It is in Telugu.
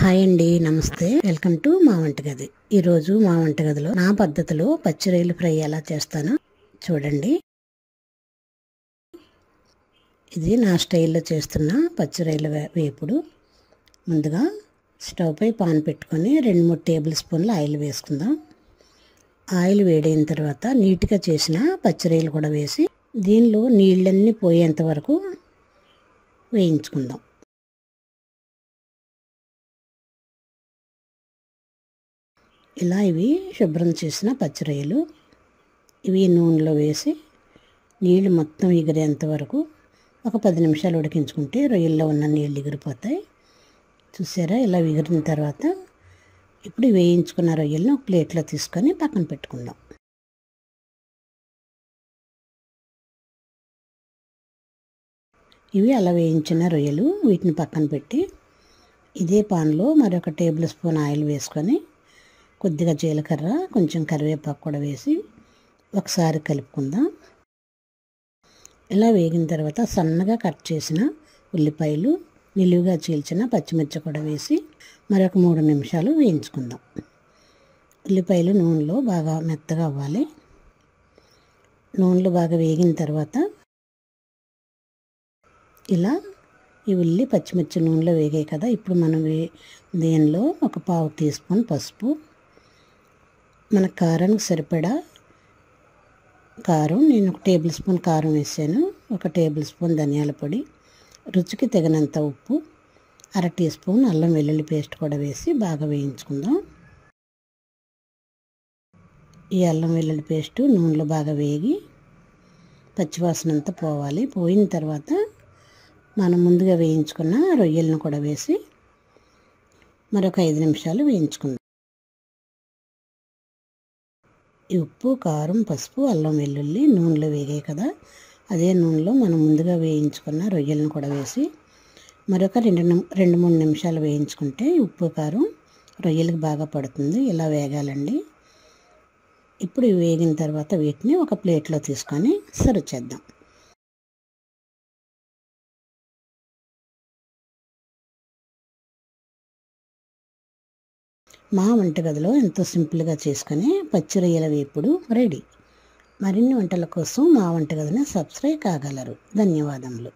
హాయ్ అండి, నమస్తే. వెల్కమ్ టు మా వంటగది. ఈరోజు మా వంటగదిలో నా పద్ధతిలో పచ్చి రొయ్యలు ఫ్రై ఎలా చేస్తానో చూడండి. ఇది నా స్టైల్లో చేస్తున్న పచ్చి రొయ్యల వేపుడు. ముందుగా స్టవ్ పై పాన్ పెట్టుకొని 2-3 టేబుల్ స్పూన్ల ఆయిల్ వేసుకుందాం. ఆయిల్ వేడైన తర్వాత నీట్గా చేసిన పచ్చి రొయ్యలు కూడా వేసి దీనిలో నీళ్ళన్నీ పోయేంత వరకు వేయించుకుందాం. ఇలా ఇవి శుభ్రం చేసిన పచ్చి రొయ్యలు ఇవి నూనెలో వేసి నీళ్ళు మొత్తం ఎగిరేంత వరకు ఒక 10 నిమిషాలు ఉడికించుకుంటే రొయ్యల్లో ఉన్న నీళ్ళు ఎగిరిపోతాయి. చూసారా, ఇలా ఎగిరిన తర్వాత ఇప్పుడు వేయించుకున్న రొయ్యలను ఒక ప్లేట్లో తీసుకొని పక్కన పెట్టుకుందాం. ఇవి అలా వేయించిన రొయ్యలు వీటిని పక్కన పెట్టి ఇదే పాన్లో మరొక టేబుల్ స్పూన్ ఆయిల్ వేసుకొని కొద్దిగా జీలకర్ర, కొంచెం కరివేపాకు కూడా వేసి ఒకసారి కలుపుకుందాం. ఇలా వేగిన తర్వాత సన్నగా కట్ చేసిన ఉల్లిపాయలు, నిలువుగా చీల్చిన పచ్చిమిర్చి కూడా వేసి మరొక 3 నిమిషాలు వేయించుకుందాం. ఉల్లిపాయలు నూనెలో బాగా మెత్తగా అవ్వాలి. నూనెలో బాగా వేగిన తర్వాత ఇలా ఈ ఉల్లి పచ్చిమిర్చి నూనెలో వేగాయి కదా, ఇప్పుడు మనం దీనిలో ఒక 1/2 టీ స్పూన్ పసుపు, మన కారానికి సరిపడా కారం, నేను 1 టేబుల్ స్పూన్ కారం వేసాను, 1 టేబుల్ స్పూన్ ధనియాల పొడి, రుచికి తగినంత ఉప్పు, 1/2 టీ స్పూన్ అల్లం వెల్లుల్లి పేస్ట్ కూడా వేసి బాగా వేయించుకుందాం. ఈ అల్లం వెల్లుల్లి పేస్ట్ నూనెలో బాగా వేగి పచ్చివాసన అంతా పోవాలి. పోయిన తర్వాత మనం ముందుగా వేయించుకున్న రొయ్యలను కూడా వేసి మరొక 5 నిమిషాలు వేయించుకుందాం. ఈ ఉప్పు, కారం, పసుపు, అల్లం వెల్లుల్లి నూనెలో వేగాయి కదా, అదే నూనెలో మనం ముందుగా వేయించుకున్న రొయ్యలను కూడా వేసి మరొక 2-3 నిమిషాలు వేయించుకుంటే ఉప్పు, కారం రొయ్యలకు బాగా పడుతుంది. ఇలా వేగాలండి. ఇప్పుడు వేగిన తర్వాత వీటిని ఒక ప్లేట్లో తీసుకొని సర్వ్ చేద్దాం. మా వంటగదిలో ఎంతో సింపుల్గా చేసుకుని పచ్చి రొయ్యల వేపుడు రెడీ. మరిన్ని వంటల కోసం మా వంటగదిని సబ్స్క్రైబ్ కాగలరు. ధన్యవాదములు.